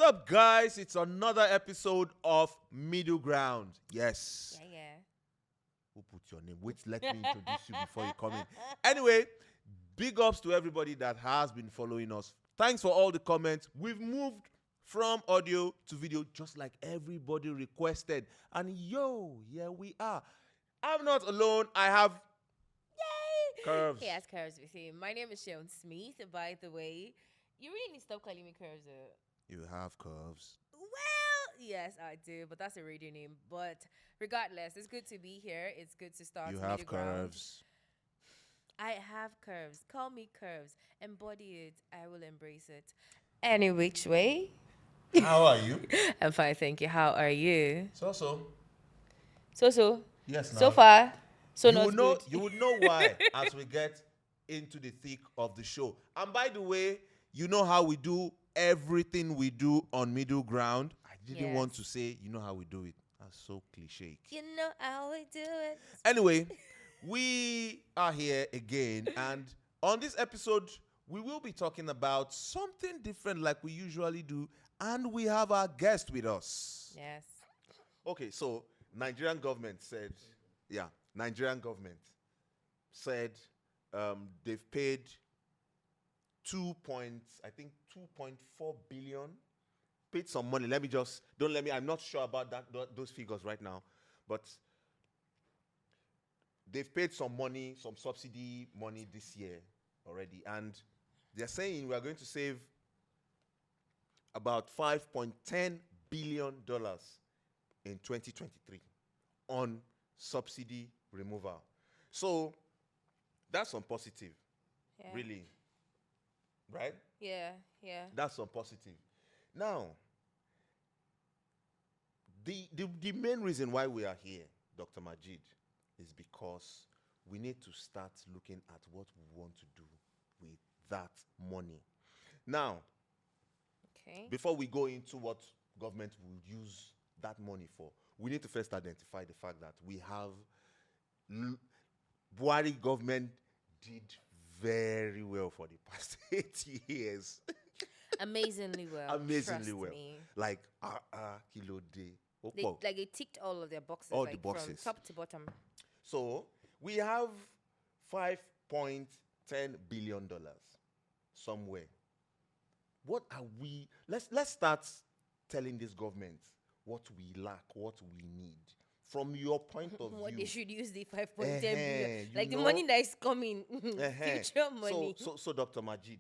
up, guys? It's another episode of Middleground. Yes. Yeah. Who put your name? Wait, let me introduce you before you come in. Anyway, big ups to everybody that has been following us. Thanks for all the comments. We've moved from audio to video just like everybody requested. And here we are. I'm not alone. I have Curves. He has Curves with him. My name is Sharon Smith, by the way. You really need to stop calling me Curves. You have curves. Well, yes, I do, but that's a radio name. But regardless, it's good to be here. It's good to start. You have Middleground. curves. I have curves. Call me Curves. Embody it. I will embrace it. Any which way. How are you? I'm fine, thank you. How are you? So. So. Yes, now. So far, so you not would know, good. You would know why as we get into the thick of the show. And by the way, you know how we do everything we do on Middleground. I didn't want to say, you know how we do it. That's so cliche. You know how we do it. Anyway, we are here again. And on this episode, we will be talking about something different like we usually do. And we have our guest with us. Yes. Okay, so Nigerian government said they've paid 2.4 billion. Paid some money. I'm not sure about those figures right now, but they've paid some money, some subsidy money this year already, and they're saying we are going to save about $5.10 billion in 2023 on subsidy removal. So that's some positive, really, right? Yeah. That's some positive. Now, the main reason why we are here, Dr. Majeed, is because we need to start looking at what we want to do with that money. Now, before we go into what government will use that money for, we need to first identify the fact that we have Buhari government did very well for the past 8 years. Amazingly well. Amazingly Trust well. me. Like kilo day. They ticked all of their boxes. All like, the boxes. from top to bottom. So we have $5.10 billion somewhere. What are we? Let's start telling this government what we lack, what we need. From your point of What view, they should use the 5.10 billion. Like the know? money that is coming. Future money. So Dr. Majeed,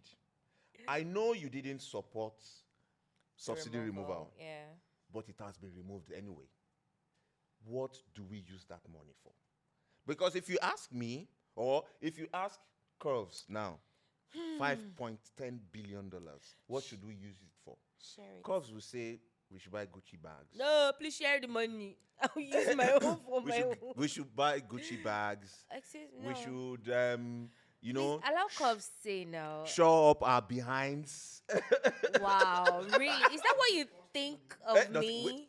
I know you didn't support subsidy removal, but it has been removed anyway. What do we use that money for? Because if you ask me, or if you ask Curves now, $5.10 billion, what should we use it for? Share it. Curves will say we should buy Gucci bags. No, please share the money. I'll use my own for my own. We should buy Gucci bags. Excuse me. We should, Please allow Cubs say now. show up our behinds. Wow, really? Is that what you think of me?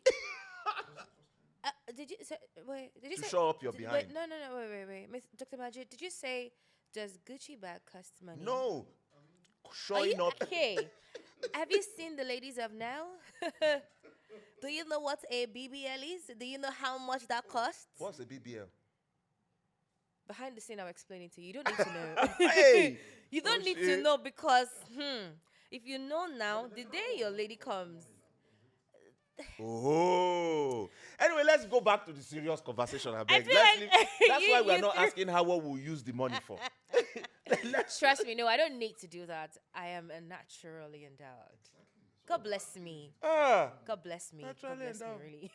Did you say? Wait, did you To say? show up your behind. Wait, no, wait. Miss Dr. Majeed, did you say does Gucci bag cost money? No. Are Showing you up. okay? Have you seen the ladies of now? Do you know what a BBL is? Do you know how much that costs? What's a BBL? Behind the scene, I'll explain it to you. You don't need to know. Hey! You don't need to shit. know because, if you know now, the day your lady comes. Oh. Anyway, let's go back to the serious conversation. I beg. feel Let's like leave. That's why we are you not feel- asking how what we'll use the money for. Trust me, no, I don't need to do that. I am a naturally endowed. God bless me. God bless me. God Naturally bless me, endowed. really.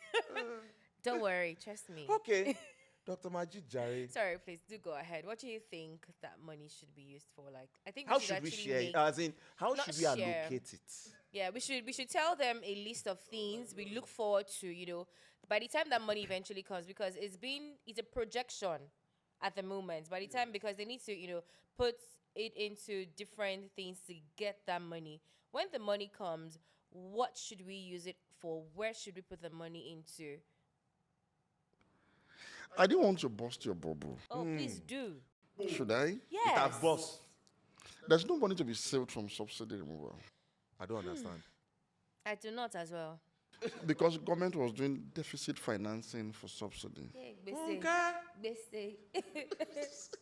Don't worry, trust me. Okay. Dr. Majeed Jare. Sorry, please do go ahead. What do you think that money should be used for? Like, I think How we should we actually share it? As in, how Not should we share. allocate it? Yeah, we should tell them a list of things we look forward to, by the time that money eventually comes, because it's a projection at the moment. By the time, because they need to, put it into different things to get that money. When the money comes, what should we use it for? Where should we put the money into? I didn't want to bust your bubble. Oh, please do. Should I? Yes. It has boss. There's no money to be saved from subsidy removal. I don't understand. I do not as well. Because the government was doing deficit financing for subsidy.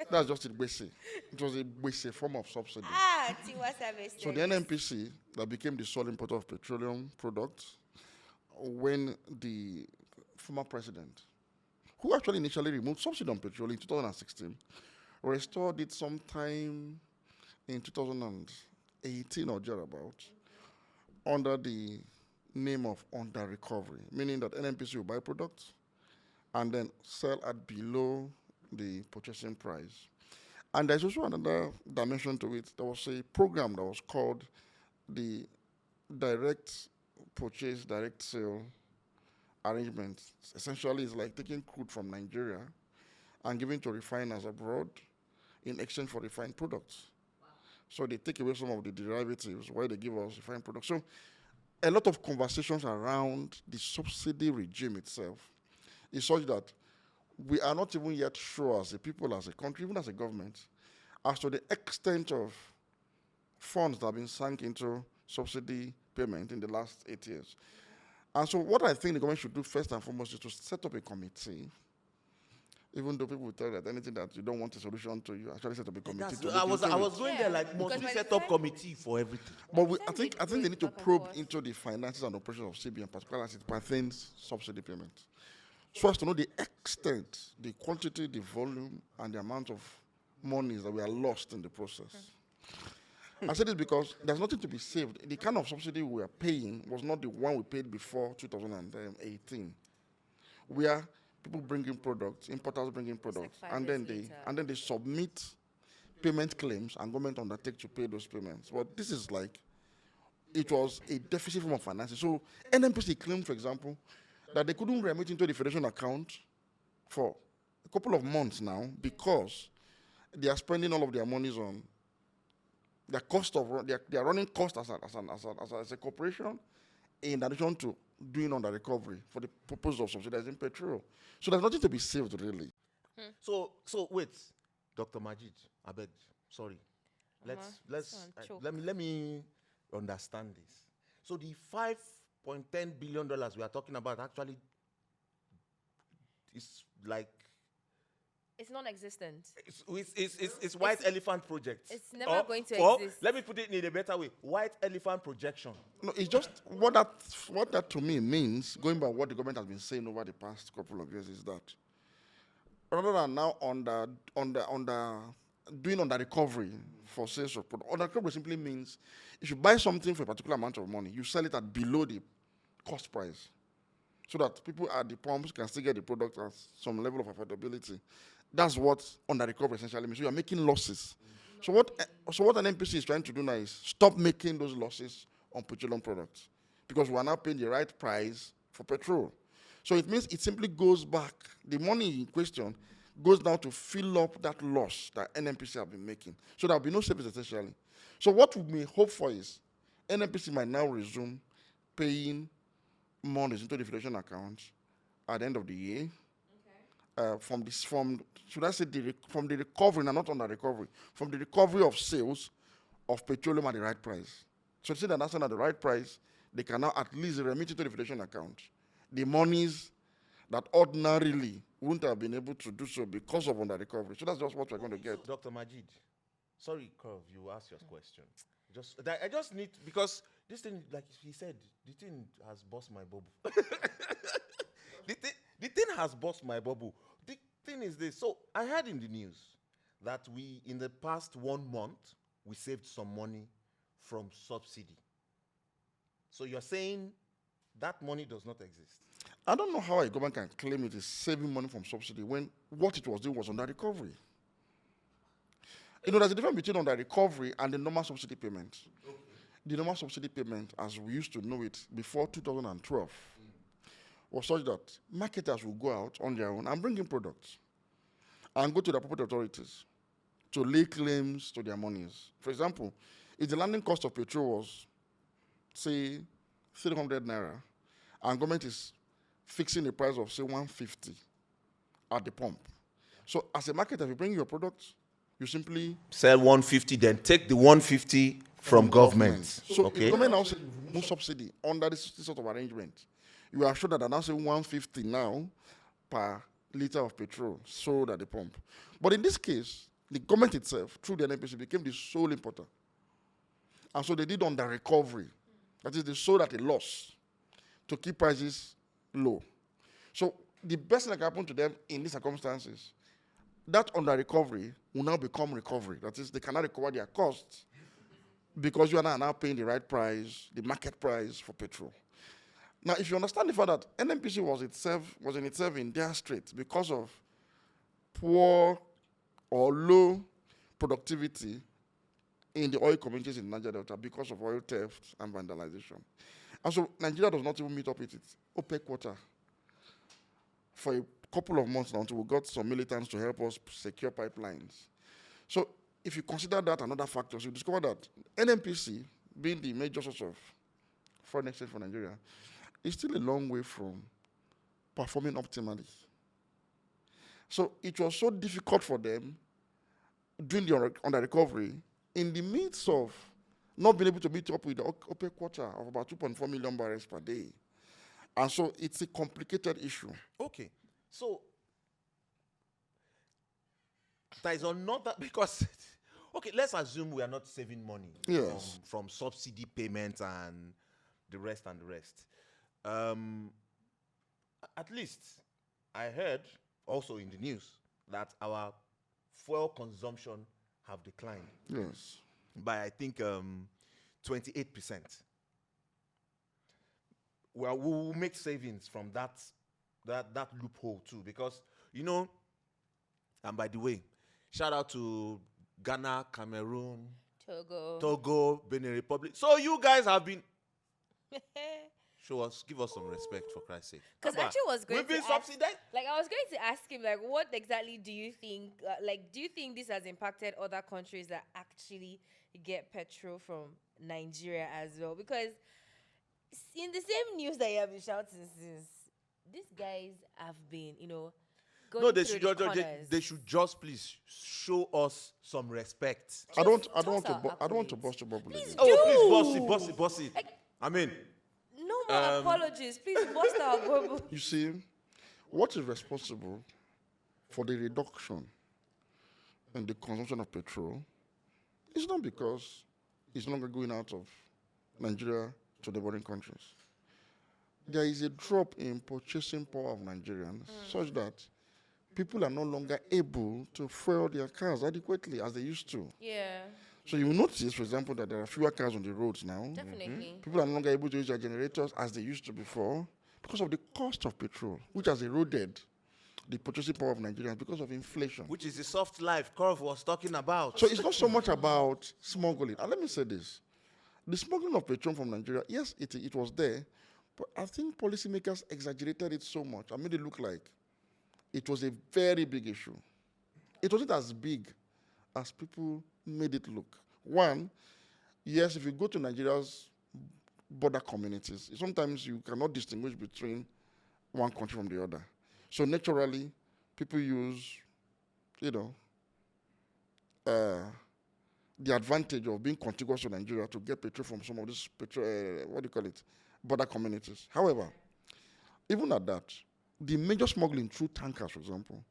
That's just a basic. It was a basic form of subsidy. Tiwa Savage. So the NNPC that became the sole importer of petroleum products when the former president, who actually initially removed subsidy on petrol in 2016, restored it sometime in 2018 or thereabout under the name of under recovery, meaning that NNPC will buy products and then sell at below the purchasing price. And there's also another dimension to it. There was a program that was called the direct purchase, direct sale arrangement. Essentially, it's like taking crude from Nigeria and giving to refiners abroad in exchange for refined products. Wow. So they take away some of the derivatives while they give us refined products. So a lot of conversations around the subsidy regime itself is such that we are not even yet sure as a people, as a country, even as a government, as to the extent of funds that have been sunk into subsidy payment in the last 8 years. And so what I think the government should do first and foremost is to set up a committee, even though people will tell you that anything that you don't want a solution to, you actually set up a committee. I was going there like, must we set up committee for everything? But I think they need to probe into the finances and operations of CBN, particularly as it pertains subsidy payment, so as to know the extent, the quantity, the volume, and the amount of monies that we are lost in the process. I say this because there's nothing to be saved. The kind of subsidy we are paying was not the one we paid before 2018, where people bring in products, importers bring in products, like and then they submit payment claims, and government undertake to pay those payments. But this is like, it was a deficit form of financing. So NNPC claimed, for example, that they couldn't remit into the federation account for a couple of months now because they are spending all of their monies on their cost of they are running costs as a corporation, in addition to doing under recovery for the purpose of subsidizing petrol. So there's nothing to be saved, really. So wait, Dr. Majeed, I beg, sorry. Let me understand this. So the $5.10 billion we are talking about actually is like, it's non-existent. It's white elephant project. It's never going to exist. Let me put it in a better way. White elephant projection. No, it's just what that to me means, going by what the government has been saying over the past couple of years, is that rather than now doing under recovery for sales of product, under recovery simply means if you buy something for a particular amount of money, you sell it at below the cost price, so that people at the pumps can still get the product at some level of affordability. That's what under recovery essentially means. So you are making losses. So what an NPC is trying to do now is stop making those losses on petroleum products, because we are now paying the right price for petrol. So it means it simply goes back. The money in question goes down to fill up that loss that NNPC have been making. So there will be no savings essentially. So what we may hope for is NNPC might now resume paying monies into the federation account at the end of the year. From the recovery, and not under recovery, from the recovery of sales of petroleum at the right price. So to say that that's not at the right price, they can now at least remit it to the federation account the monies that ordinarily wouldn't have been able to do so because of under recovery. So that's just what we're going to get. Dr. Majeed, sorry, Curve, you asked your question. I just need, because this thing, like he said, the thing has burst my bubble. The thing has burst my bubble. The thing is this. So I heard in the news that in the past 1 month, we saved some money from subsidy. So you're saying that money does not exist? I don't know how a government can claim it is saving money from subsidy when what it was doing was under recovery. You know, there's a difference between under recovery and the normal subsidy payment. Okay. The normal subsidy payment, as we used to know it before 2012, was such that marketers will go out on their own and bring in products and go to the appropriate authorities to lay claims to their monies. For example, if the landing cost of petrol was, say, 300 naira, and government is fixing the price of, say, 150 at the pump. So as a marketer, if you bring your products, you simply sell 150, then take the 150 from government. So okay. government also no subsidy under this sort of arrangement. You are sure that they're now saying 150 now per liter of petrol sold at the pump. But in this case, the government itself, through the NNPC, became the sole importer. And so they did under recovery. That is, they sold at a loss to keep prices low. So the best thing that can happen to them in these circumstances, that under recovery will now become recovery. That is, they cannot recover their costs because you are now paying the right price, the market price for petrol. Now, if you understand the fact that NNPC was in itself in dire straits because of poor or low productivity in the oil communities in Niger Delta because of oil theft and vandalization. And so Nigeria does not even meet up with its OPEC quota for a couple of months now until we got some militants to help us secure pipelines. So if you consider that and other factors, you discover that NNPC, being the major source of foreign exchange for Nigeria, is still a long way from performing optimally. So it was so difficult for them during the under recovery in the midst of not being able to meet up with the OPEC quota of about 2.4 million barrels per day. And so it's a complicated issue. Okay. So there is another, because, okay, let's assume we are not saving money from subsidy payments and the rest and the rest. At least I heard also in the news that our fuel consumption have declined. Yes. By, I think, 28%. Well, we will make savings from that loophole too, because, you know, and by the way, shout out to Ghana, Cameroon, Togo, Benin Republic. So you guys have been give us some respect, for Christ's sake. Because actually was going we've been to subsidized. I was going to ask him, what exactly do you think, do you think this has impacted other countries that actually get petrol from Nigeria as well? Because in the same news that you have been shouting since, these guys have been, going they through they should just please show us some respect. I don't want to burst your bubble. Please Again. Please boss it. I mean, no more apologies. Please bust our bubble. You see, what is responsible for the reduction in the consumption of petrol is not because it's no longer going out of Nigeria to the neighboring countries. There is a drop in purchasing power of Nigerians such that people are no longer able to fuel their cars adequately as they used to. Yeah. So you will notice, for example, that there are fewer cars on the roads now. Definitely. People are no longer able to use their generators as they used to before because of the cost of petrol, which has eroded the purchasing power of Nigerians because of inflation. Which is the soft life Corf was talking about. So it's not so much about smuggling. And let me say this. The smuggling of petrol from Nigeria, yes, it was there, but I think policymakers exaggerated it so much and made it look like it was a very big issue. It wasn't as big as people made it look. One, yes, if you go to Nigeria's border communities, sometimes you cannot distinguish between one country from the other. So naturally, people use, the advantage of being contiguous to Nigeria to get petrol from some of these border communities. However, even at that, the major smuggling through tankers, for example,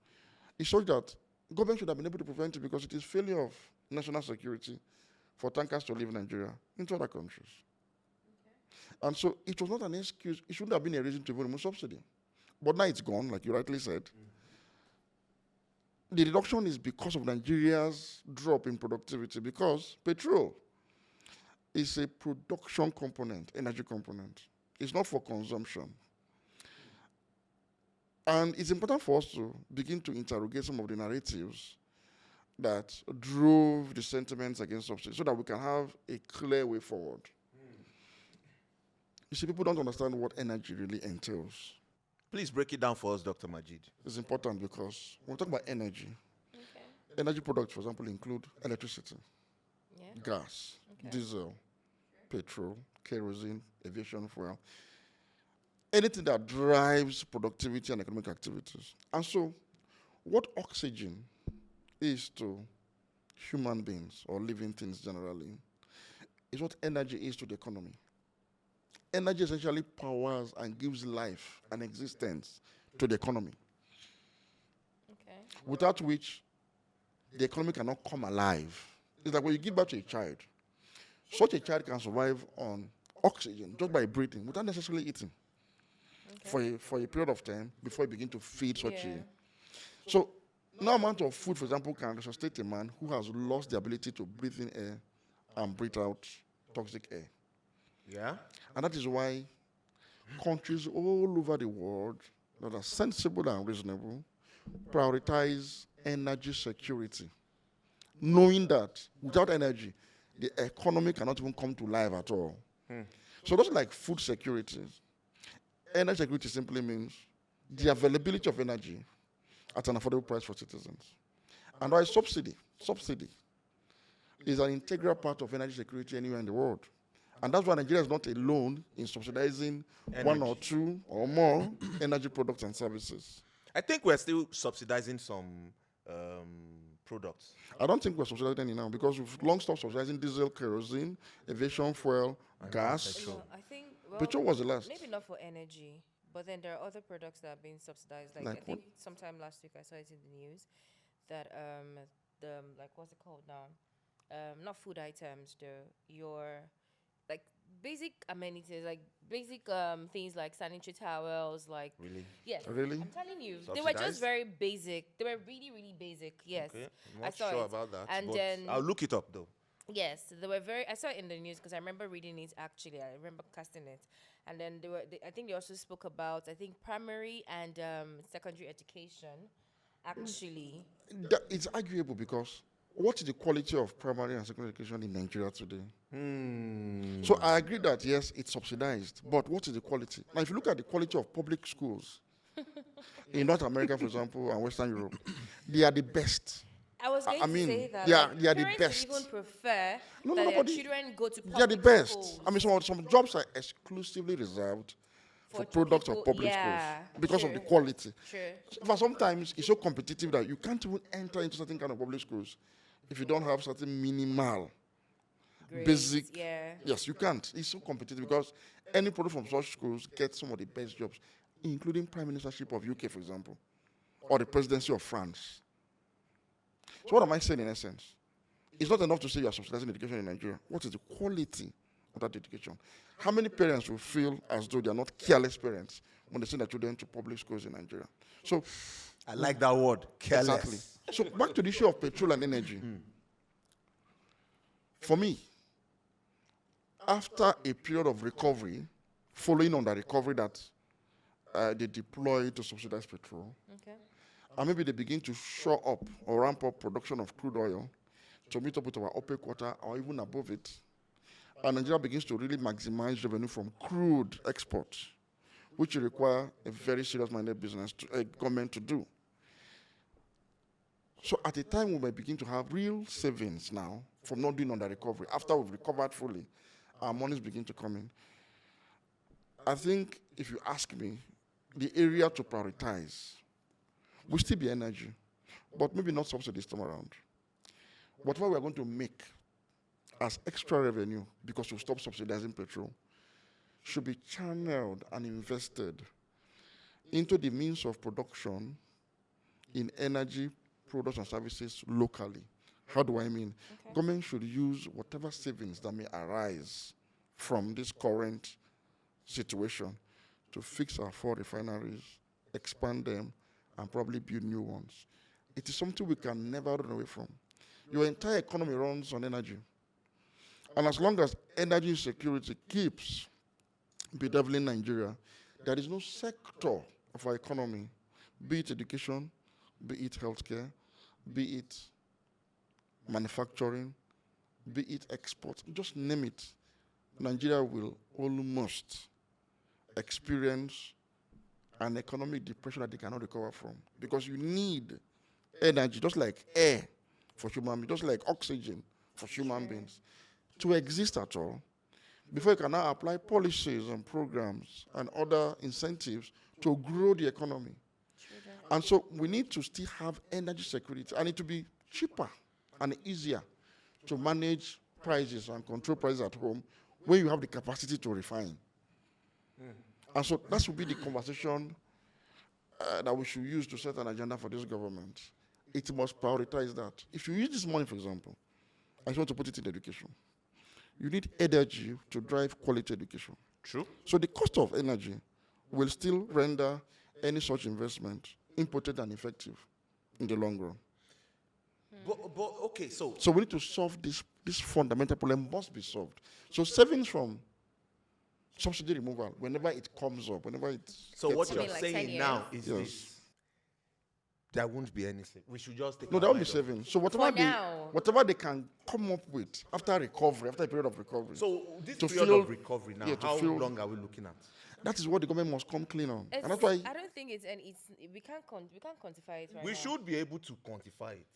it shows that government should have been able to prevent it because it is failure of national security for tankers to leave Nigeria into other countries. Okay. And so it was not an excuse. It shouldn't have been a reason to remove subsidy. But now it's gone, like you rightly said. The reduction is because of Nigeria's drop in productivity, because petrol is a production component, energy component. It's not for consumption. And it's important for us to begin to interrogate some of the narratives that drove the sentiments against subsidy so that we can have a clear way forward. You see, people don't understand what energy really entails. Please break it down for us, Dr. Majeed. It's important because when we talk about energy, energy products, for example, include electricity, gas, diesel, petrol, kerosene, aviation fuel, anything that drives productivity and economic activities. And so, what oxygen is to human beings or living things generally is what energy is to the economy. energy essentially powers and gives life and existence to the economy. Okay. Without which the economy cannot come alive. It's like when you give birth to a child, such a child can survive on oxygen just by breathing without necessarily eating for a period of time before you begin to feed such a. So, no amount of food, for example, can resuscitate a man who has lost the ability to breathe in air and breathe out toxic air. Yeah. And that is why countries all over the world that are sensible and reasonable prioritize energy security, knowing that without energy, the economy cannot even come to life at all. So just like food security, energy security simply means the availability of energy at an affordable price for citizens. And why subsidy is an integral part of energy security anywhere in the world. And that's why Nigeria is not alone in subsidizing one or two or more energy products and services. I think we're still subsidizing some products. I don't think we're subsidizing any now because we've long stopped subsidizing diesel, kerosene, aviation fuel, gas. petrol. I think Petrol was the last. Maybe not for energy, but then there are other products that are being subsidized. Like I think sometime last week I saw it in the news that the like what's it called now? Not food items, your like basic amenities, like basic things like sanitary towels, like Really? yes. Really? I'm telling you, they were just Subsidized? very basic. They were really, really basic. Yes, Okay. I'm I not saw sure it. about that. And but then I'll look it up though. yes, they were very. I saw it in the news because I remember reading it. Actually, I remember casting it, and then I think they also spoke about primary and secondary education. Actually, It's arguable because what is the quality of primary and secondary education in Nigeria today? So I agree that yes, it's subsidized, but what is the quality? Now, if you look at the quality of public schools in North America, for example, and Western Europe, they are the best. I was going I mean, to say that. they are like, the parents best. would even prefer No, that their nobody- children go to public They are the best. schools I mean, some jobs are exclusively reserved for products of people- public schools because of the true, quality. True. For sometimes it's so competitive that you can't even enter into certain kind of public schools if you don't have certain minimal, Grades, basic. Yeah. Yes, you can't. It's so competitive because any product from such schools gets some of the best jobs, including Prime Ministership of UK, for example, or the Presidency of France. So what am I saying in essence? It's not enough to say you are subsidizing education in Nigeria. What is the quality of that education? How many parents will feel as though they are not careless parents when they send their children to public schools in Nigeria? So, I like that word. Careless. exactly. So back to the issue of petrol and energy. For me, after a period of recovery, following on the recovery that they deployed to subsidize petrol, Okay. and maybe they begin to shore up or ramp up production of crude oil to meet up with our OPEC quota or even above it, and Nigeria begins to really maximize revenue from crude exports, which will require a very serious-minded government to do. So at a time we may begin to have real savings now from not doing on the recovery. After we've recovered fully, our monies begin to come in. I think if you ask me, the area to prioritize will still be energy, but maybe not subsidy this time around. Whatever we are going to make as extra revenue because we stop subsidizing petrol should be channeled and invested into the means of production in energy products and services locally. How do I mean? Okay. Government should use whatever savings that may arise from this current situation to fix our 4 refineries, expand them, and probably build new ones. It is something we can never run away from. Your entire economy runs on energy. And as long as energy insecurity keeps bedeviling Nigeria, there is no sector of our economy, be it education, be it healthcare, be it manufacturing, be it export, just name it. Nigeria will almost experience an economic depression that they cannot recover from. Because you need energy, just like air for human beings, just like oxygen for human beings, to exist at all. Before you can now apply policies and programs and other incentives to grow the economy. And so we need to still have energy security, and it to be cheaper and easier to manage prices and control prices at home when you have the capacity to refine. And so that should be the conversation that we should use to set an agenda for this government. It must prioritize that. If you use this money, for example, I just want to put it in education. You need energy to drive quality education. True. So the cost of energy will still render any such investment impotent and effective in the long run. But okay, so we need to solve this fundamental problem must be solved. So savings from subsidy removal, whenever it comes up, whenever it so what You you're mean like saying 10 now years? is this. There won't be anything. We should just take no, our there will be mind off. savings. So now. whatever they can come up with after recovery, after a period of recovery. So this To period fill- of recovery now, yeah, to how fill- long are we looking at? That is what the government must come clean on. And It's- that's why I don't think it's we can't quantify it right We now. should be able to quantify it.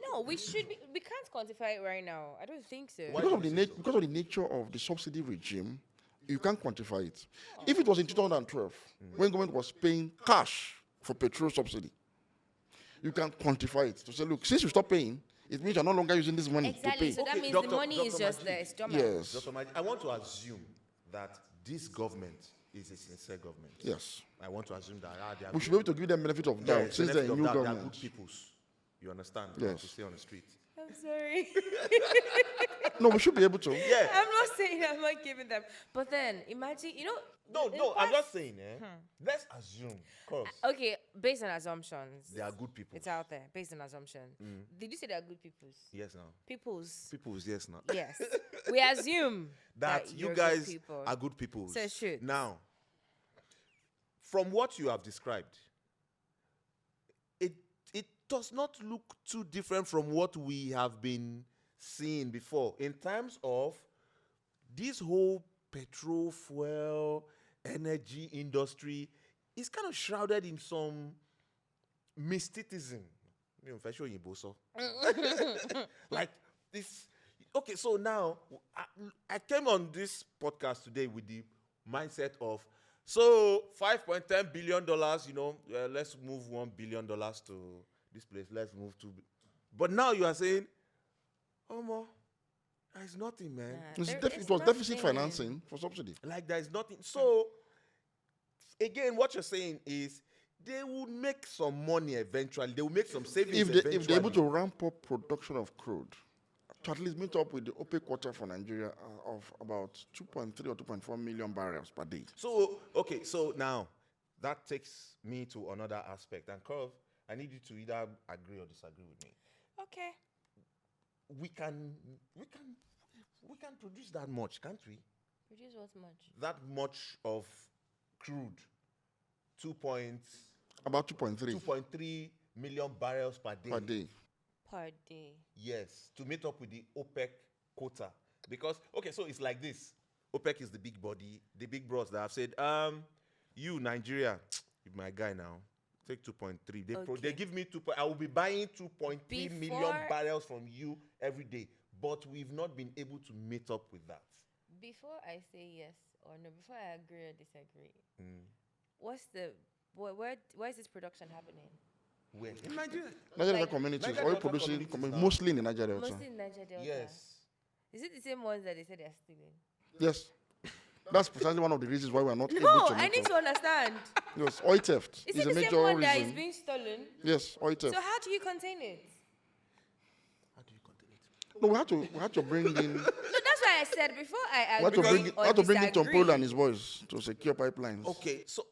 No, we can't quantify it right now. I don't think so. Why? because of the nature of the subsidy regime, you can't quantify it. If it was in 2012, when government was paying cash for petrol subsidy, you can quantify it to say, look, since you stop paying, it means you're no longer using this money Exactly. to So pay. that means Dr. the money is Dr. just Majeed. there. It's dormant. Yes, Dr. Majeed, I want to assume that this government is a sincere government. yes. I want to assume that they are We should be able to give them benefit of doubt yes, since they're benefit a of new doubt, they are government. good peoples. You understand? Yes. To stay on the street. I'm sorry. No, we should be able to. Yeah. I'm not saying I'm not giving them. But then imagine, No, in no, I'm past- not saying, Let's assume, cause Okay, based on assumptions. they are good people. It's out there, based on assumption. Did you say they are good peoples? Yes, now. Peoples. Peoples, yes, now. Yes. We assume That you're you good guys people. are good people. So it should. Now, from what you have described, it does not look too different from what we have been seeing before in terms of this whole petrol, fuel, energy industry is kind of shrouded in some mysticism. Like this. Okay, so now I came on this podcast today with the mindset of so $5.10 billion, let's move $1 billion to this place. Let's move to. But now you are saying, oh, there's nothing, man. Nah, It was deficit financing for subsidy. Like there's nothing. So again, what you're saying is they will make some money eventually. They will make some savings If they're able to ramp up production of crude, to at least meet up with the OPEC quota for Nigeria of about 2.3 or 2.4 million barrels per day. So, okay, so now that takes me to another aspect. And Curve, I need you to either agree or disagree with me. Okay. We can produce that much, can't we? Produce what much? That much of crude. About 2.3 2.3 million barrels per day. per day. Per day. Yes, to meet up with the OPEC quota. Because, okay, so it's like this. OPEC is the big body, the big bros that have said, you, Nigeria, you're my guy now, take 2.3. They give me 2. I will be buying 2.3 million barrels from you every day. But we've not been able to meet up with that. Before I say yes or no, before I agree or disagree, where is this production happening? Where? In Nigeria. Nigerian Like- communities, Nigerian oil local producing, communities now. mostly in the Niger Delta. Mostly in Niger Delta. Yes. Is it the same ones that they said they're stealing? Yes. That's precisely one of the reasons why we are not able No, to I meet need up. to understand. Yes, oil theft Is is it a the same major one that is reason. being stolen? Yes, oil theft. So how do you contain it? How do you contain it? No, we had to bring in No, that's why I said before I we had to agree bring in, or we had to bring in Tom disagree. Polo and his boys to secure pipelines. Okay, so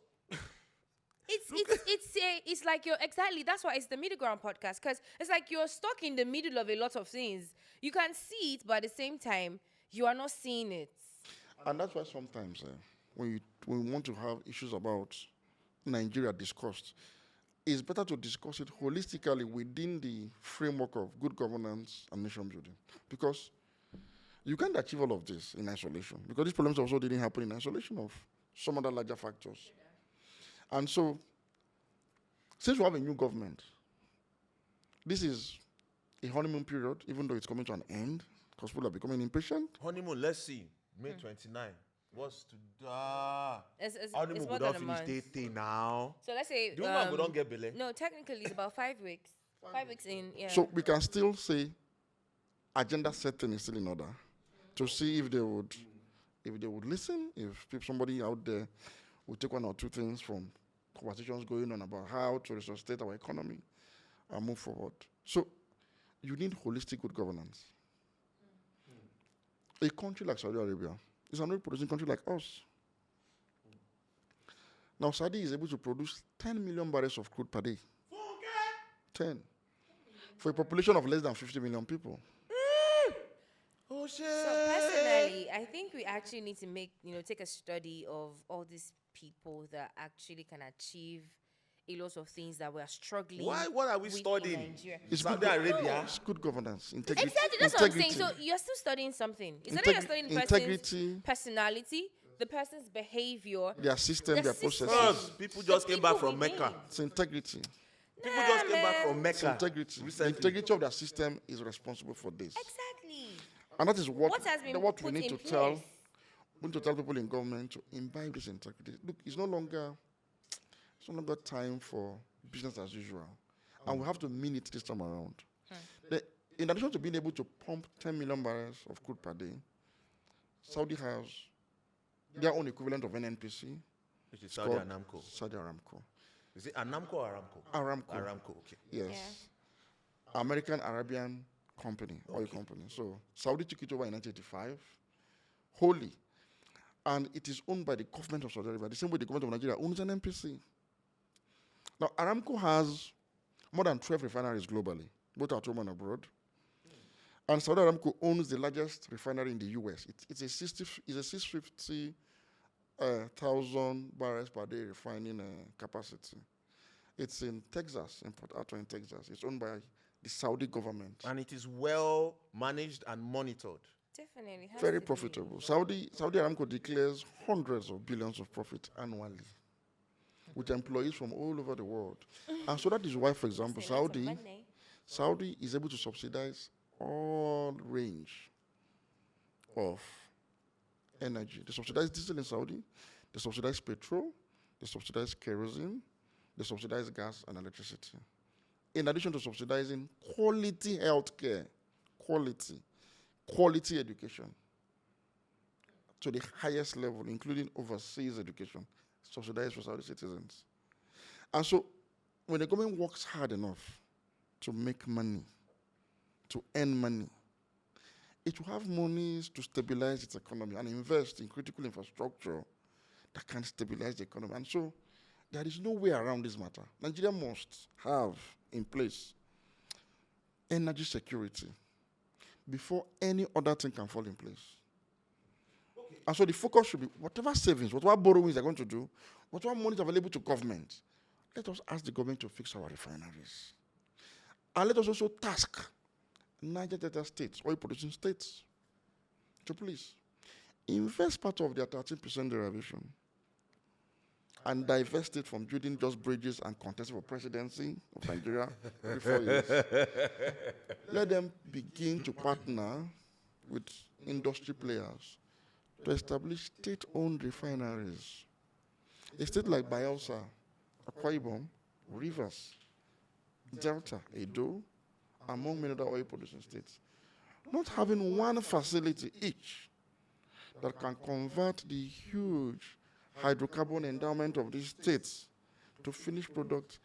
It's like you're exactly. That's why it's the Middleground podcast, because it's like you're stuck in the middle of a lot of things. You can see it, but at the same time, you are not seeing it. And that's why sometimes when we want to have issues about Nigeria discussed, it's better to discuss it holistically within the framework of good governance and nation building. Because you can't achieve all of this in isolation. Because these problems also didn't happen in isolation of some other larger factors. And so, since we have a new government, this is a honeymoon period, even though it's coming to an end, because people are becoming impatient. honeymoon, let's see. May 29. What's to It's honeymoon more we than don't a finish month. dating now. So let's say Do man we don't get belay? No, technically it's about 5 weeks. 5 weeks in, yeah. So we can still say agenda setting is still in order to see if they would listen, if somebody out there we'll take one or two things from conversations going on about how to resuscitate our economy and move forward. So you need holistic good governance. A country like Saudi Arabia is an oil producing country like us. Now Saudi is able to produce 10 million barrels of crude per day. 10. For a population of less than 50 million people. Oh shit. So personally, I think we actually need to take a study of all these people that actually can achieve a lot of things that we are struggling. Why? What are we with studying? in Nigeria. It's Saudi good, Arabia. It's good governance, integrity. Exactly, that's what I'm saying. So you're still studying something. It's not that you're studying the person's integrity, personality, the person's behavior, their system, their system. processes. People just The came back people from within. Mecca. It's integrity. People just came back from It's Mecca. integrity. Recently. The integrity of their system is responsible for this. Exactly. And that is what What has been what we put need in to place? tell. We need to tell people in government to imbibe this integrity. Look, it's no longer time for business as usual. And we have to mean it this time around. In addition to being able to pump 10 million barrels of crude per day, Saudi has their own equivalent of NNPC. Which is Saudi called Aramco. Saudi Aramco. Is it Aramco or Aramco? Aramco. Aramco, okay. Yes. American Arabian company, oil company. So Saudi took it over in 1985, wholly. And it is owned by the government of Saudi Arabia, the same way the government of Nigeria owns an NPC. Now, Aramco has more than 12 refineries globally, both at home and abroad. And Saudi Aramco owns the largest refinery in the US. It's a 650,000 barrels per day refining capacity. It's in Texas, in Port Arthur in Texas. It's owned by the Saudi government. And it is well managed and monitored. Definitely. Has Very to be. profitable. Saudi Aramco declares hundreds of billions of profit annually with employees from all over the world. And so that is why, for example, Say lots of money. Saudi is able to subsidize all range of energy. They subsidize diesel in Saudi, they subsidize petrol, they subsidize kerosene, they subsidize gas and electricity. In addition to subsidizing quality healthcare, quality education to the highest level, including overseas education, subsidized for Saudi citizens. And so when the government works hard enough to make money, to earn money, it will have monies to stabilize its economy and invest in critical infrastructure that can stabilize the economy. And so there is no way around this matter. Nigeria must have in place energy security before any other thing can fall in place. Okay. And so the focus should be whatever savings, whatever borrowings they're going to do, whatever money is available to government, let us ask the government to fix our refineries. And let us also task Niger Delta states, oil producing states, to please invest part of their 13% derivation and divest it from building just bridges and contesting for presidency of Nigeria every 4 years. Let them begin to partner with industry players to establish state-owned refineries. A state like Bayelsa, Akwa Ibom, Rivers, Delta, Edo, among many other oil-producing states, not having one facility each that can convert the huge hydrocarbon endowment of these states to finished product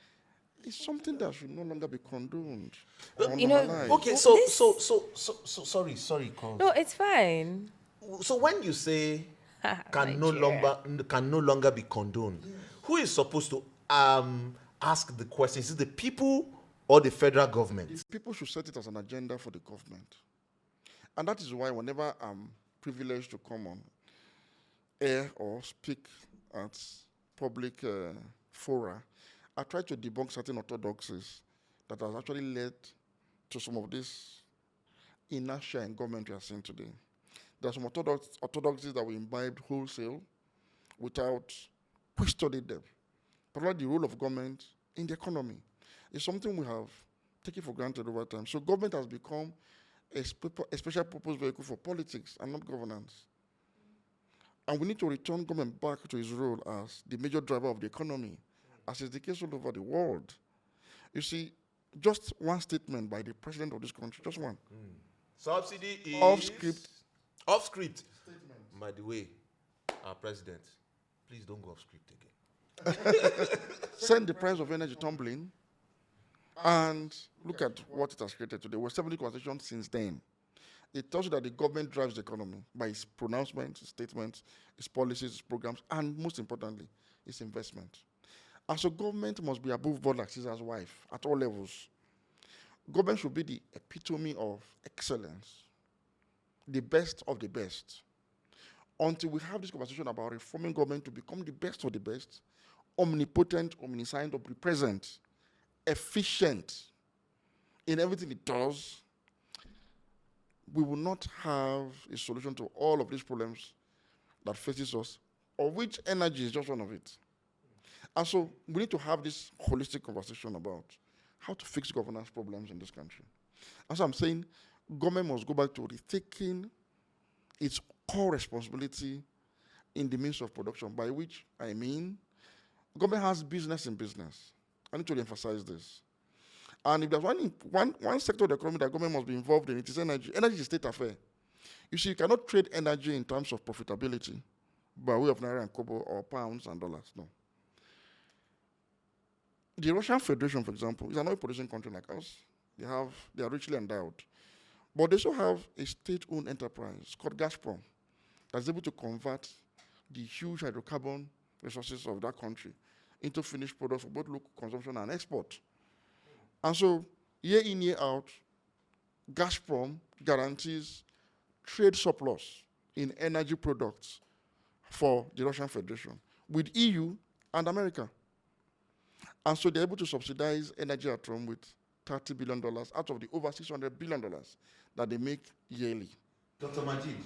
is something that should no longer be condoned. Okay, sorry, Cons. No, it's fine. So when you say can no longer be condoned, who is supposed to ask the question? Is it the people or the federal government? The people should set it as an agenda for the government. And that is why whenever I'm privileged to come on air or speak at public fora, I try to debunk certain orthodoxies that has actually led to some of this inertia in government we are seeing today. There are some orthodoxies that we imbibed wholesale without questioning them. Particularly the role of government in the economy is something we have taken for granted over time. So government has become a special purpose vehicle for politics and not governance. And we need to return government back to its role as the major driver of the economy, as is the case all over the world. You see, just one statement by the president of this country, just one. Subsidy is... Off-script. Off-script. By the way, our president, Please don't go off script again. Send the price of energy tumbling, and look at what it has created today. We're 70 conversations since then. It tells you that the government drives the economy by its pronouncements, its statements, its policies, its programs, and most importantly, its investment. And so government must be above board like Caesar's wife at all levels. Government should be the epitome of excellence, the best of the best. Until we have this conversation about reforming government to become the best of the best, omnipotent, omniscient, omnipresent, efficient in everything it does, we will not have a solution to all of these problems that faces us, of which energy is just one of it. And so we need to have this holistic conversation about how to fix governance problems in this country. As I'm saying, government must go back to retaking its core responsibility in the means of production, by which I mean government has business in business. I need to emphasize this. And if there's one sector of the economy that government must be involved in, it is energy. Energy is a state affair. You see, you cannot trade energy in terms of profitability by way of naira and kobo or pounds and dollars. No. The Russian Federation, for example, is an oil-producing country like us. They are richly endowed. But they also have a state-owned enterprise called Gazprom that's able to convert the huge hydrocarbon resources of that country into finished products for both local consumption and export. And so, year in, year out, Gazprom guarantees trade surplus in energy products for the Russian Federation with EU and America. And so they're able to subsidize energy at home with $30 billion out of the over $600 billion that they make yearly. Dr. Majeed,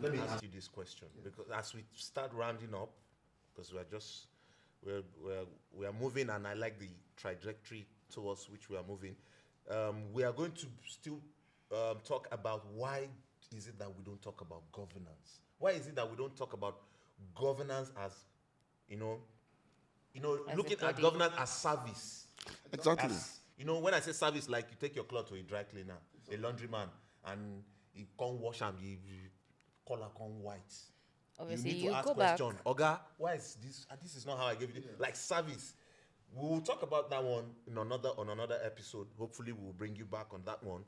let me ask you this question, because as we start rounding up, because we are moving, and I like the trajectory towards which we are moving. We are going to still talk about why is it that we don't talk about governance? Why is it that we don't talk about governance as, as looking at governance as service? Exactly. As, when I say service, like you take your clothes to a dry cleaner, a laundryman, and he can't wash and the color come white. Obviously, you need to ask question, Oga, why is this? This is not how I gave it. Like service. We will talk about that one on another episode. Hopefully, we'll bring you back on that one.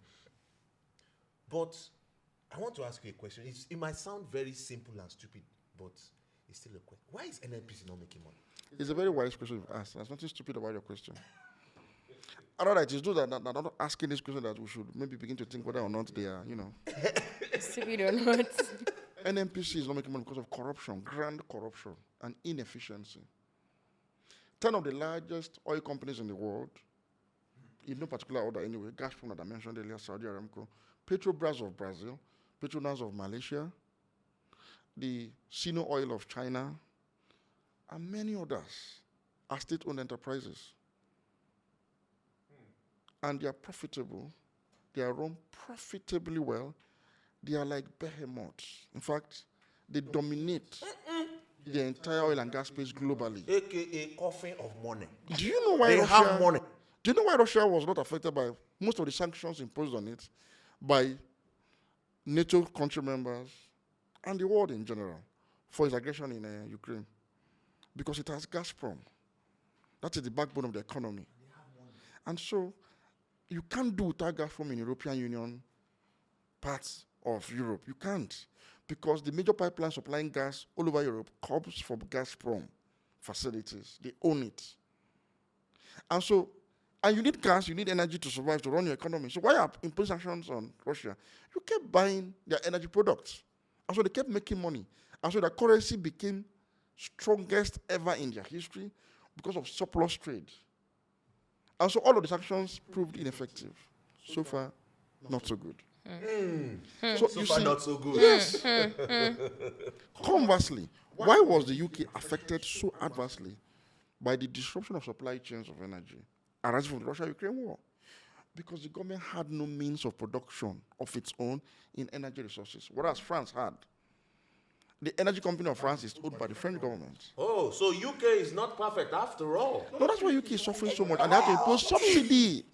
But I want to ask you a question. It might sound very simple and stupid, but it's still a question. Why is NNPC not making money? It's a very wise question you've asked. There's nothing stupid about your question. All right, it's those that are not asking this question that we should maybe begin to think whether or not they are, Stupid or not. NNPC is not making money because of corruption, grand corruption, and inefficiency. 10 of the largest oil companies in the world, in no particular order anyway, Gazprom that I mentioned earlier, Saudi Aramco, Petrobras of Brazil, Petronas of Malaysia, the Sino Oil of China, and many others are state-owned enterprises. And they are profitable. They are run profitably well. They are like behemoths. In fact, they dominate the entire oil and gas space globally. AKA coffin of money. Do you know why they Russia have money? Do you know why Russia was not affected by most of the sanctions imposed on it by NATO country members and the world in general for its aggression in Ukraine? Because it has Gazprom. That is the backbone of the economy. And so you can't do without Gazprom in European Union parts of Europe. You can't. Because the major pipeline supplying gas all over Europe comes from Gazprom facilities. They own it. And so, and you need gas, you need energy to survive, to run your economy. So why are imposing sanctions on Russia? You kept buying their energy products. And so they kept making money. And so their currency became strongest ever in their history because of surplus trade. And so all of the sanctions proved ineffective. So far, not so good. So you far, not so good. Yes. Conversely, why was the UK affected so adversely by the disruption of supply chains of energy arising from the Russia-Ukraine war? Because the government had no means of production of its own in energy resources, whereas France had. The energy company of France is owned by the French government. Oh, so UK is not perfect after all. No, that's why UK is suffering so much, and they have to impose subsidy.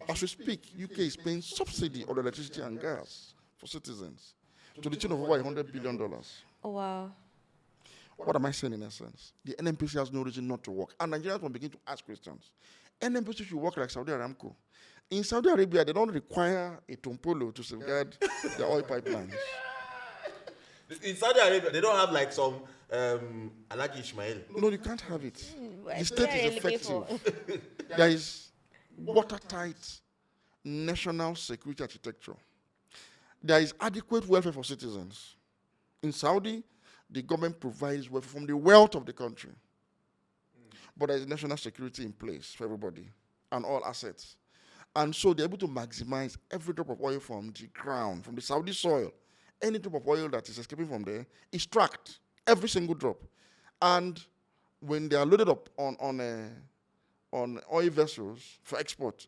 As we speak, UK is paying subsidy on electricity and gas for citizens to the tune of over $100 billion. Oh, wow. What am I saying in essence? The NNPC has no reason not to work. And Nigerians will begin to ask questions. NNPC should work like Saudi Aramco. In Saudi Arabia, they don't require a Tompolo to safeguard their oil pipelines. In Saudi Arabia, they don't have like some Alhaji Ismail. No, you can't have it. The state is effective. There is watertight national security architecture. There is adequate welfare for citizens. In Saudi, the government provides welfare from the wealth of the country. But there is national security in place for everybody and all assets. And so they're able to maximize every drop of oil from the ground, from the Saudi soil. Any drop of oil that is escaping from there is tracked, every single drop. And when they are loaded up on oil vessels for export,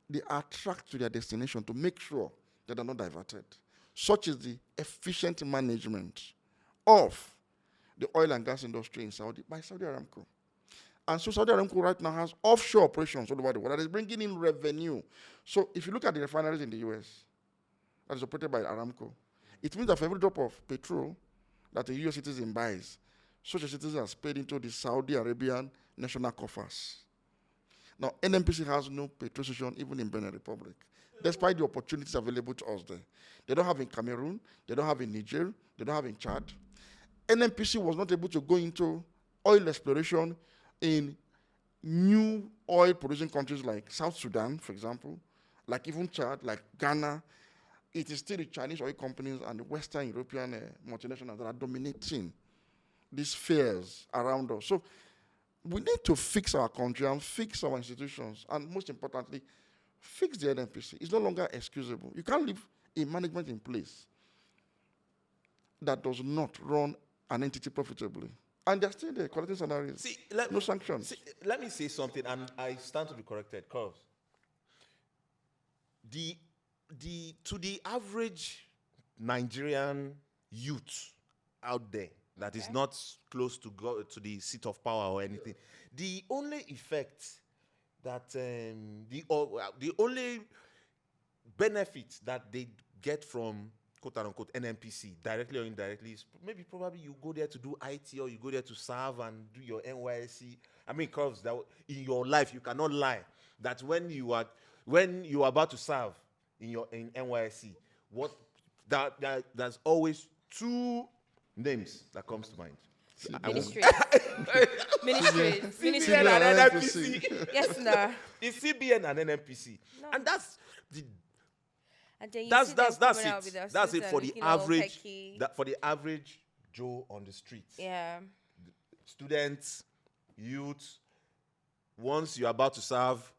they are tracked to their destination to make sure that they're not diverted. Such is the efficient management of the oil and gas industry in Saudi by Saudi Aramco. And so Saudi Aramco right now has offshore operations all over the world that is bringing in revenue. So if you look at the refineries in the US that is operated by Aramco, it means that for every drop of petrol that a US citizen buys, such a citizen has paid into the Saudi Arabian national coffers. Now, NNPC has no petrol station even in Benin Republic, despite the opportunities available to us there. They don't have in Cameroon, they don't have in Niger, they don't have in Chad. NNPC was not able to go into oil exploration in new oil-producing countries like South Sudan, for example, like even Chad, like Ghana. It is still the Chinese oil companies and the Western European multinationals that are dominating these spheres around us. So we need to fix our country and fix our institutions, and most importantly, fix the NNPC. It's no longer excusable. You can't leave a management in place that does not run an entity profitably. And they're still there, collecting salaries. No sanctions. Let me say something, and I stand to be corrected. Cause to the average Nigerian youth out there that is not close to go to the seat of power or anything, the only effect that the only benefit that they get from quote unquote NNPC, directly or indirectly, is maybe probably you go there to do IT or you go there to serve and do your NYSC. I mean, because that in your life you cannot lie that when you are about to serve in NYSC, there's always two names that comes to mind. Ministries. Ministries. CBN and NNPC. Yes, no. It's CBN and NNPC. No. And that's the And then that's it. That's it for the average. That for the average Joe on the streets. yeah. Students, youth. Once you're about to serve,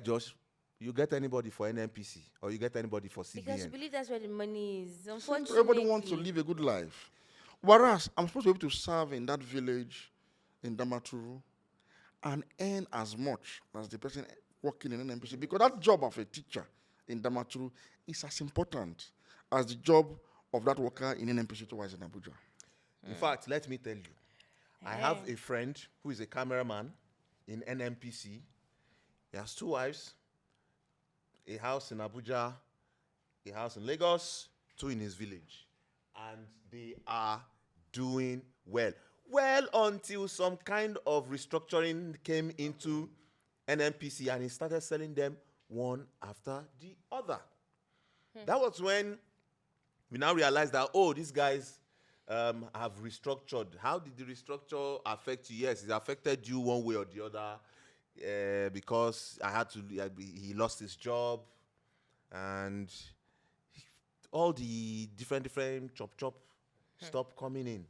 Josh, you get anybody for NNPC or you get anybody for CBN. Because you believe that's where the money is. Unfortunately, Everybody wants to live a good life. Whereas I'm supposed to be able to serve in that village in Damaturu and earn as much as the person working in NNPC, because that job of a teacher in Damaturu is as important as the job of that worker in NNPC twice in Abuja. In fact, let me tell you, I have a friend who is a cameraman in NNPC. He has 2 wives, a house in Abuja, a house in Lagos, 2 in his village. And they are doing well. Well, until some kind of restructuring came into NNPC and he started selling them one after the other. That was when we now realized that, oh, these guys have restructured. How did the restructure affect you? Yes, it affected you one way or the other because he lost his job and all the different chop stopped coming in.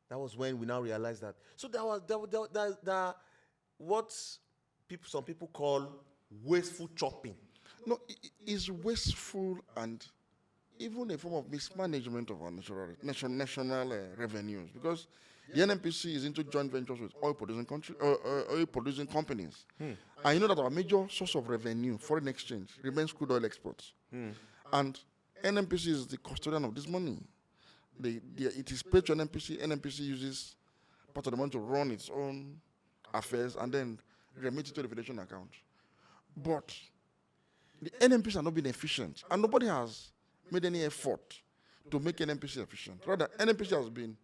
That was when we now realized that. So there was what some people call wasteful chopping. No, it's wasteful and even a form of mismanagement of our national revenues, because the NNPC is into joint ventures with oil-producing companies. And you know that our major source of revenue, foreign exchange, remains crude oil exports. And NNPC is the custodian of this money. It is paid to NNPC. NNPC uses part of the money to run its own affairs and then remit it to the Federation account. But the NNPC has not been efficient, and nobody has made any effort to make NNPC efficient. Rather, NNPC has been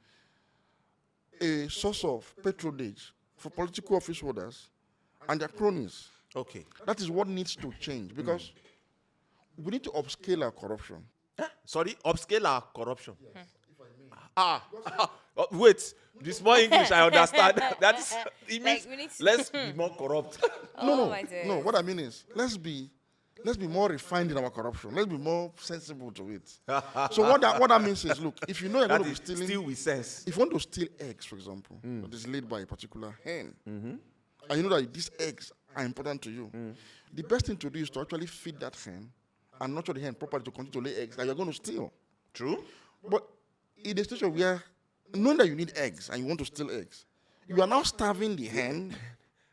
a source of patronage for political office holders and their cronies. Okay. That is what needs to change because we need to upscale our corruption. Sorry, upscale our corruption. Wait. The small English, I understand. That's it means let's be more corrupt. No. What I mean is, let's be more refined in our corruption. Let's be more sensible to it. So what that means is, look, if you know you're going to be stealing, still with sense. if you want to steal eggs, for example, that is laid by a particular hen, and you know that these eggs are important to you, the best thing to do is to actually feed that hen and nurture the hen properly to continue to lay eggs that you're going to steal. True. But in a situation where, knowing that you need eggs and you want to steal eggs, you are now starving the hen,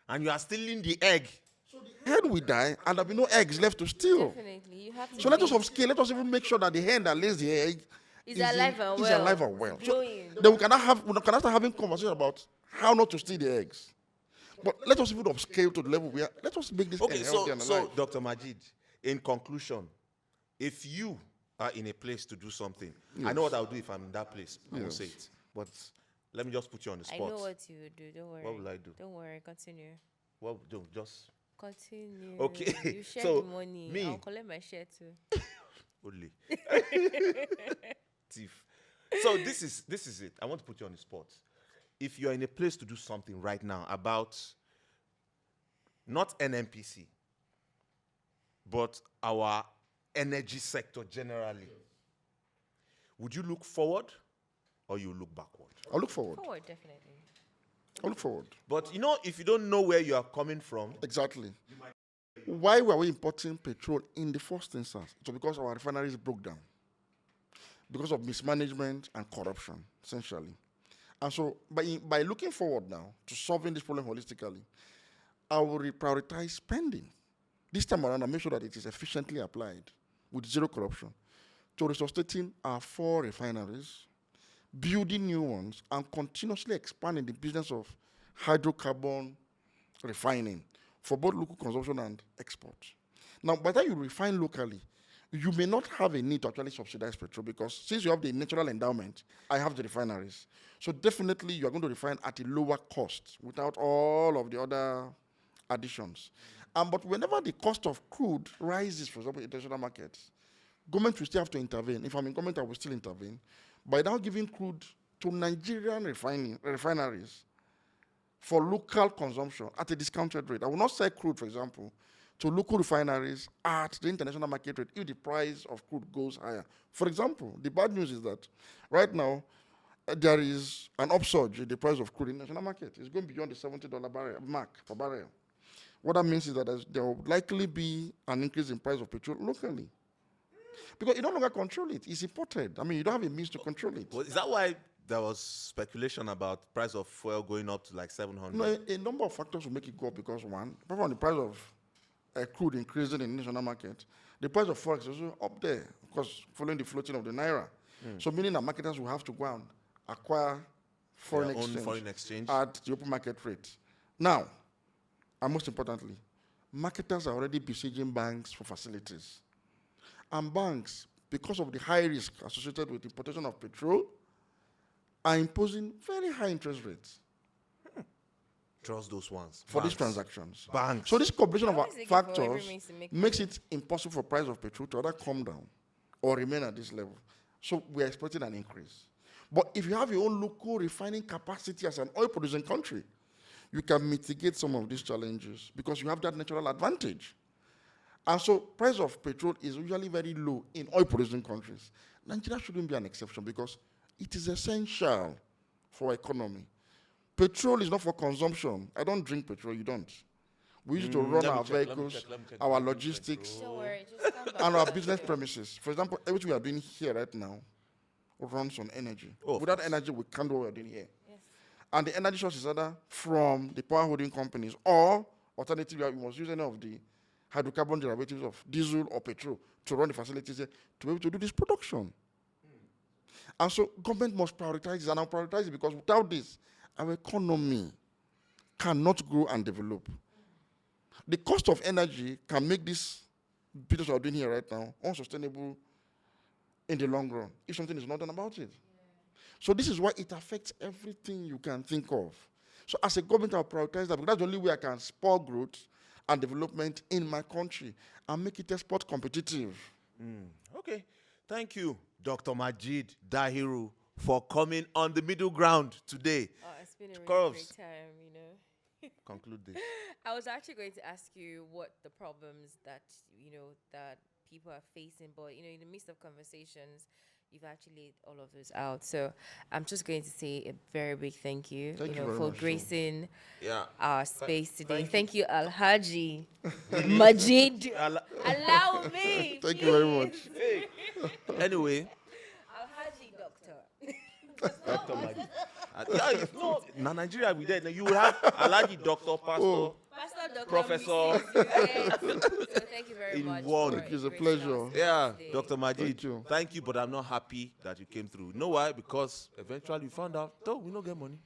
and you are stealing the egg. so the hen will die and there'll be no eggs left to steal. Definitely, you have to. So let us upscale. Let us even make sure that the hen that lays the egg is alive and well. So Growing. then we can start having conversation about how not to steal the eggs. But let us even upscale to the level where let us make this egg healthy and alive. So Dr. Majeed, in conclusion, if you are in a place to do something, I know what I'll do if I'm in that place. I will say it. But let me just put you on the spot. I know what you would do. Don't worry. What will I do? Don't worry. Continue. Well, don't just Continue. Okay, You share so the money. me- I'll collect my share too. only thief. So this is it. I want to put you on the spot. If you're in a place to do something right now about not NNPC, but our energy sector generally, would you look forward or you look backward? I'll look forward. Forward, definitely. I'll look forward. But you know, if you don't know where you are coming from, Exactly. Why were we importing petrol in the first instance? It was because our refineries broke down. Because of mismanagement and corruption, essentially. And so, by looking forward now to solving this problem holistically, I will prioritize spending. This time around, I'll make sure that it is efficiently applied with zero corruption to resuscitating our 4 refineries, building new ones, and continuously expanding the business of hydrocarbon refining for both local consumption and export. Now, by the time you refine locally, you may not have a need to actually subsidize petrol because since you have the natural endowment, I have the refineries. So definitely you are going to refine at a lower cost without all of the other additions. But whenever the cost of crude rises, for example, in international markets, government will still have to intervene. If I'm in government, I will still intervene by now giving crude to Nigerian refineries for local consumption at a discounted rate. I will not sell crude, for example, to local refineries at the international market rate if the price of crude goes higher. For example, the bad news is that right now, there is an upsurge in the price of crude in the national market. It's going beyond the $70 mark per barrel. What that means is that there will likely be an increase in price of petrol locally. Because you don't longer control it. It's imported. I mean, you don't have a means to control it. well, is that why there was speculation about price of fuel going up to like 700? No, a number of factors will make it go up because, one, apart from the price of crude increasing in the national market, the price of forex is also up there, of course, following the floating of the naira. So meaning that marketers will have to go and acquire foreign exchange at the open market rate. Now, and most importantly, marketers are already besieging banks for facilities. And banks, because of the high risk associated with importation of petrol, are imposing very high interest rates. Trust those ones. For these transactions. Banks. So this combination of Always looking for factors every means to make makes it impossible for price of petrol to either come down or remain at this level. So we are expecting an increase. But if you have your own local refining capacity as an oil-producing country, you can mitigate some of these challenges because you have that natural advantage. And so price of petrol is usually very low in oil-producing countries. Nigeria shouldn't be an exception because it is essential for our economy. Petrol is not for consumption. I don't drink petrol, you don't. We use it to run our vehicles, our logistics, Don't worry. Just stand back. and our business premises. For example, everything we are doing here right now runs on energy. Oh, of Without course. energy, we can't do what we are doing here. Yes. And the energy source is either from the power holding companies or alternatively, we must use any of the hydrocarbon derivatives of diesel or petrol to run the facilities here to be able to do this production. And so government must prioritize this, and I'll prioritize it because without this, our economy cannot grow and develop. The cost of energy can make this business we are doing here right now unsustainable in the long run if something is not done about it. So this is why it affects everything you can think of. So as a government, I'll prioritize that because that's the only way I can spur growth and development in my country and make it export competitive. Okay. Thank you, Dr. Majeed Dahiru, for coming on the middle ground today. Oh, it's been a really Curves. great time, you know. Conclude this. I was actually going to ask you what the problems that, that people are facing, but, in the midst of conversations, you've actually laid all of those out. So I'm just going to say a very big thank you, Thank you very for much, gracing Yeah. our space today. thank Thank you, Alhaji Majeed. Allow me. Thank you very much. Hey. Anyway, Alhaji Doctor. Dr. Majeed. No, in Nigeria, we there. You will have Alhaji Doctor, Pastor, Pastor Dr. Professor. Mrs. Yes. So thank you very In much. one. for It is a gracing pleasure. us Yeah, today. Dr. Majeed. Thank you. But I'm not happy that you came through. You know why? Because eventually we found out, though, we don't get money.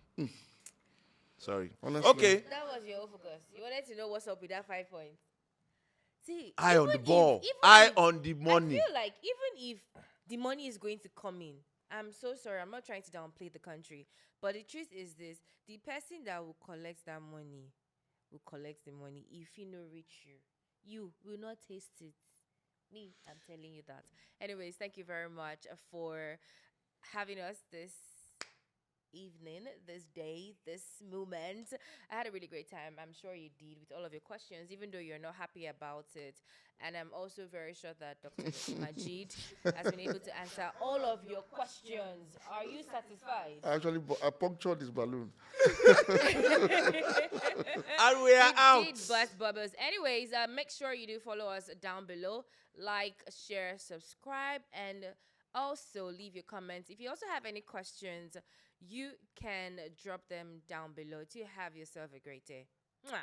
Sorry. Honestly. Okay. That was your focus. You wanted to know what's up with that 5 points. See, Eye on even the ball. even Eye if- on the money. I feel like even if the money is going to come in, I'm so sorry. I'm not trying to downplay the country, but the truth is this: the person that will collect that money will collect the money. If you no reach you will not taste it. Me, I'm telling you that. Anyways, thank you very much for having us this evening, this day, this moment. I had a really great time. I'm sure you did with all of your questions, even though you're not happy about it. And I'm also very sure that Dr. Majeed has been able to answer all of your questions. Are you satisfied? Actually, I punctured this balloon. And we are out. Did bust bubbles. Anyways, make sure you do follow us down below. Like, share, subscribe, and also leave your comments. If you also have any questions, you can drop them down below. To have yourself a great day. Mwah.